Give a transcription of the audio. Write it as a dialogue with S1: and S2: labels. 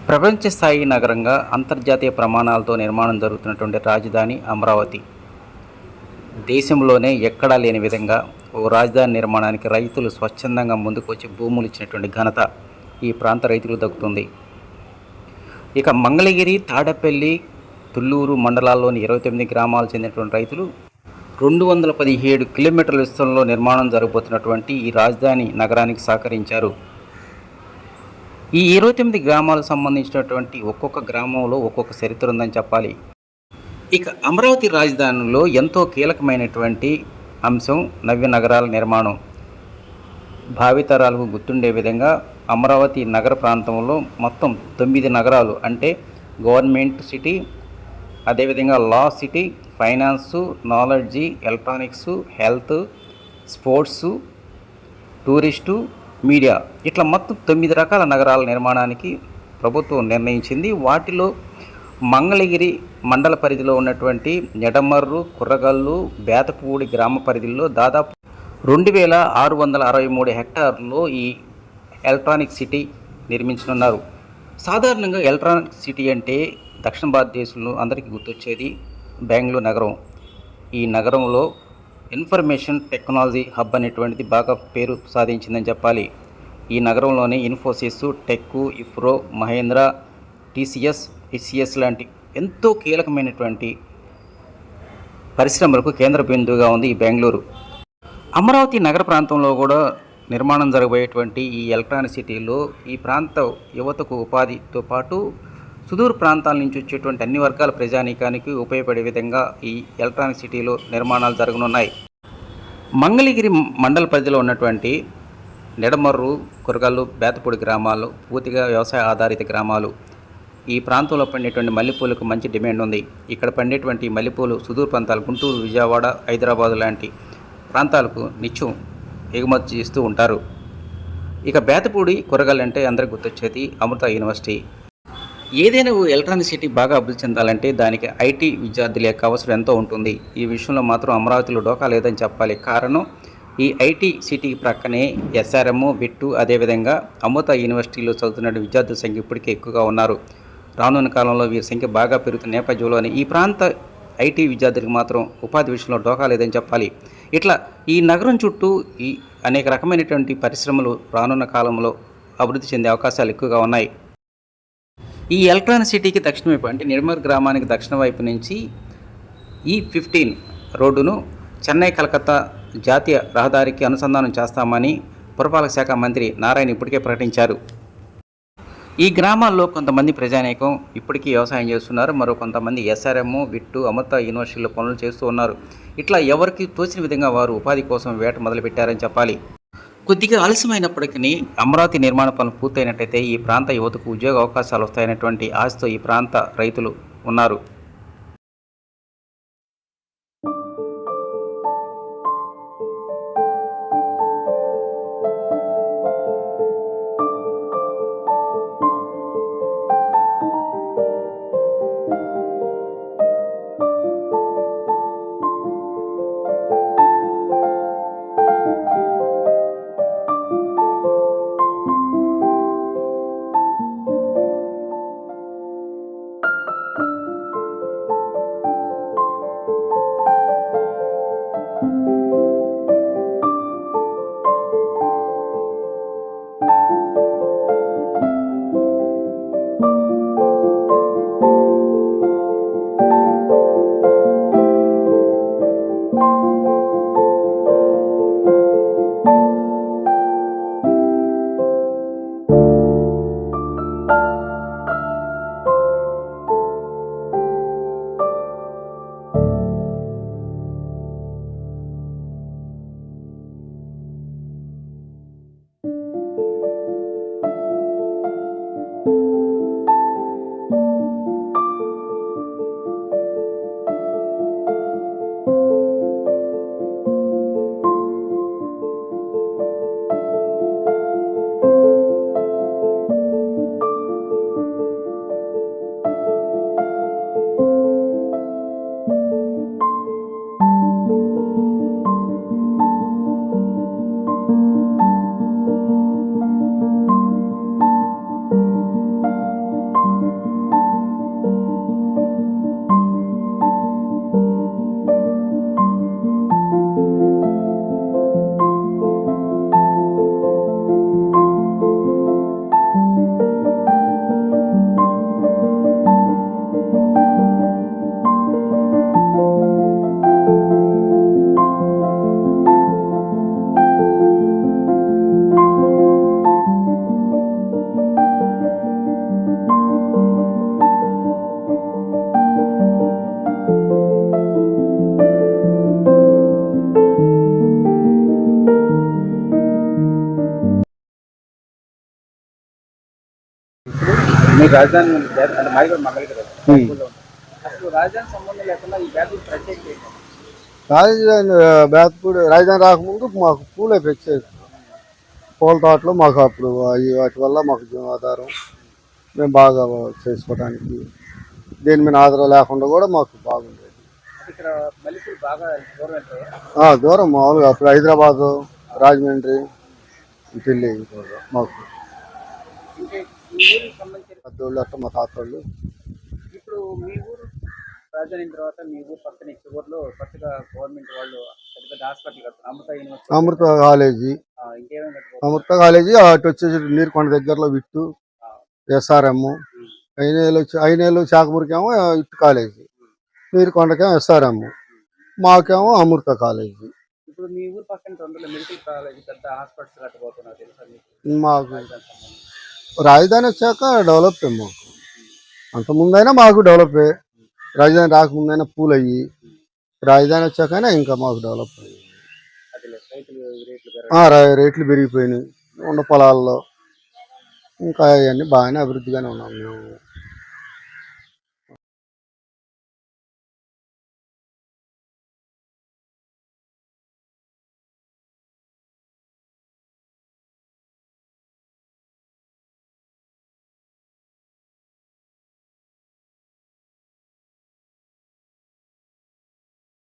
S1: ప్రపంచ స్థాయి నగరంగా అంతర్జాతీయ ప్రమాణాలతో నిర్మాణం జరుగుతున్నటువంటి రాజధాని అమరావతి. దేశంలోనే ఎక్కడా లేని విధంగా ఓ రాజధాని నిర్మాణానికి రైతులు స్వచ్ఛందంగా ముందుకొచ్చి భూములు ఇచ్చినటువంటి ఘనత ఈ ప్రాంత రైతులకు దక్కుతుంది. ఇక మంగళగిరి, తాడపల్లి, తుళ్ళూరు మండలాల్లోని 29 గ్రామాలు చెందినటువంటి రైతులు 217 కిలోమీటర్ల విస్తరణలో నిర్మాణం జరగబోతున్నటువంటి ఈ రాజధాని నగరానికి సహకరించారు. ఈ 29 గ్రామాలకు సంబంధించినటువంటి ఒక్కొక్క గ్రామంలో ఒక్కొక్క చరిత్ర ఉందని చెప్పాలి. ఇక అమరావతి రాజధానిలో ఎంతో కీలకమైనటువంటి అంశం నవ్య నగరాల నిర్మాణం. భావితరాలకు గుర్తుండే విధంగా అమరావతి నగర ప్రాంతంలో మొత్తం 9 నగరాలు, అంటే గవర్నమెంట్ సిటీ, అదేవిధంగా law city, finance, knowledge, electronics, health, sports, tourist, media, ఇట్లా మొత్తం 9 రకాల నగరాల నిర్మాణానికి ప్రభుత్వం నిర్ణయించింది. వాటిలో మంగళగిరి మండల పరిధిలో ఉన్నటువంటి నెడమర్రు, కుర్రగల్లు, బేతపూడి గ్రామ పరిధిలో దాదాపు 2663 హెక్టార్లలో ఈ ఎలక్ట్రానిక్ సిటీ నిర్మించనున్నారు. సాధారణంగా ఎలక్ట్రానిక్ సిటీ అంటే దక్షిణ భారతదేశంలో అందరికీ గుర్తొచ్చేది బెంగళూరు నగరం. ఈ నగరంలో ఇన్ఫర్మేషన్ టెక్నాలజీ హబ్ అనేటువంటిది బాగా పేరు సాధించిందని చెప్పాలి. ఈ నగరంలోనే ఇన్ఫోసిస్, టెక్, ఇఫ్రో, మహేంద్ర, టీసీఎస్, హెచ్సిఎస్ లాంటి ఎంతో కీలకమైనటువంటి పరిశ్రమలకు కేంద్ర బిందువుగా ఉంది ఈ బెంగళూరు. అమరావతి నగర ప్రాంతంలో కూడా నిర్మాణం జరగబోయేటువంటి ఈ ఎలక్ట్రానిక్ సిటీలో ఈ ప్రాంత యువతకు ఉపాధితో పాటు సుదూర ప్రాంతాల నుంచి వచ్చేటువంటి అన్ని వర్గాల ప్రజానీకానికి ఉపయోగపడే విధంగా ఈ ఎలక్ట్రానిక్ సిటీలో నిర్మాణాలు జరగనున్నాయి. మంగళగిరి మండల పరిధిలో ఉన్నటువంటి నెడమర్రు, కురగల్లు, బేతపూడి గ్రామాలు పూర్తిగా వ్యవసాయ ఆధారిత గ్రామాలు. ఈ ప్రాంతంలో పండేటువంటి మల్లెపూలకు మంచి డిమాండ్ ఉంది. ఇక్కడ పండేటువంటి మల్లెపూలు సుదూర ప్రాంతాలు గుంటూరు, విజయవాడ, హైదరాబాదు లాంటి ప్రాంతాలకు నిత్యం ఎగుమతి చేస్తూ ఉంటారు. ఇక బేతపూడి, కురగల్ అంటే అందరికి గుర్తొచ్చేది అమృత యూనివర్సిటీ. ఏదైనా ఎలక్ట్రానిక్ సిటీ బాగా అభివృద్ధి చెందాలంటే దానికి ఐటీ విద్యార్థుల యొక్క అవసరం ఎంతో ఉంటుంది. ఈ విషయంలో మాత్రం అమరావతిలో డోకా లేదని చెప్పాలి. కారణం, ఈ ఐటీ సిటీ ప్రక్కనే ఎస్ఆర్ఎం, బిట్టు, అదేవిధంగా అమృత యూనివర్సిటీలో చదువుతున్న విద్యార్థుల సంఖ్య ఇప్పటికే ఎక్కువగా ఉన్నారు. రానున్న కాలంలో వీరి సంఖ్య బాగా పెరుగుతున్న నేపథ్యంలోనే ఈ ప్రాంత ఐటీ విద్యార్థులకు మాత్రం ఉపాధి విషయంలో డోకా లేదని చెప్పాలి. ఇట్లా ఈ నగరం చుట్టూ ఈ అనేక రకమైనటువంటి పరిశ్రమలు రానున్న కాలంలో అభివృద్ధి చెందే అవకాశాలు ఎక్కువగా ఉన్నాయి. ఈ ఎలక్ట్రానిక్ సిటీకి దక్షిణ వైపు, అంటే నిర్మల్ గ్రామానికి దక్షిణ వైపు నుంచి E15 రోడ్డును చెన్నై కలకత్తా జాతీయ రహదారికి అనుసంధానం చేస్తామని పురపాలక శాఖ మంత్రి నారాయణ ఇప్పటికే ప్రకటించారు. ఈ గ్రామాల్లో కొంతమంది ప్రజానీకం ఇప్పటికీ వ్యవసాయం చేస్తున్నారు. మరో కొంతమంది ఎస్ఆర్ఎం, విట్టు, అమృత యూనివర్సిటీలో పనులు చేస్తూ ఉన్నారు. ఇట్లా ఎవరికి తోచిన విధంగా వారు ఉపాధి కోసం వేట మొదలుపెట్టారని చెప్పాలి. కొద్దిగా ఆలస్యమైనప్పటికీ అమరావతి నిర్మాణ పనులు పూర్తయినట్టయితే ఈ ప్రాంత యువతకు ఉద్యోగ అవకాశాలు వస్తాయనేటువంటి ఆశతో ఈ ప్రాంత రైతులు ఉన్నారు. మీరు రాజధాని అంటే మాది కూడా మంగళగిరి
S2: ఉమ్.
S1: బేతపూర్లో ఉంటుంది. అసలు రాజధాని సంబంధం లేకుండా ఈ బేతపూర్ ప్రత్యేకత ఏంటి?
S2: రాజధాని బేతపూడి రాజధాని రాకముందు మాకు పూలే ప్రత్యేక. పూల తోటలు మాకు అప్పుడు వాటి వల్ల మాకు జీవనాధారం. మేము బాగా చేసుకోవడానికి దేని మీద ఆధారం లేకుండా కూడా మాకు బాగుండేది.
S1: అంటే ఇక్కడ మల్లెపూలు బాగా దూరం వెళ్తాయా?
S2: దూరం మామూలుగా అప్పుడు హైదరాబాదు, రాజమండ్రి ఢిల్లీ కూడా మాకు
S1: అంటే ఈ ఊరికి సంబంధించిన
S2: పెద్దోళ్ళు అట్ట మా తాతోళ్ళు.
S1: ఇప్పుడు మీ ఊరు రాజధాని అయిన తర్వాత మీ ఊరు పక్కన ఈ ఊర్లో కొత్తగా గవర్నమెంట్ వాళ్ళు పెద్ద పెద్ద హాస్పిటల్ కడుతున్నారు. అమృత యూనివర్సిటీ,
S2: అమృత కాలేజీ,
S1: ఇంకేమైనా కట్టుకోవచ్చు.
S2: అమృత కాలేజీ అటు వచ్చేసి నీరుకొండ దగ్గరలో విట్టు, ఎస్ఆర్ఎం, ఐనేలు శాఖపూర్కేమో ఇటు కాలేజీ, నీరుకొండకేమో ఎస్ఆర్ఎం, మాకేమో అమృత కాలేజీ.
S1: ఇప్పుడు మీ ఊరు పక్కన తొందరలో మెడికల్ కాలేజ్ పెద్ద హాస్పిటల్స్ కట్టబోతున్నారు తెలుసా మీకు?
S2: మాకు
S1: రాజధాని సంబంధించి
S2: రాజధాని వచ్చాక డెవలప్ మాకు. అంతకుముందైనా మాకు డెవలప్. రాజధాని రాకముందైనా పూల్ అయ్యి, రాజధాని వచ్చాకైనా ఇంకా మాకు డెవలప్ అయ్యి
S1: అది రైతులు రేట్లు పెరగడం.
S2: రేట్లు పెరిగిపోయినాయి ఉన్న పొలాల్లో. ఇంకా అవన్నీ బాగానే అభివృద్ధిగానే ఉన్నాం మేము.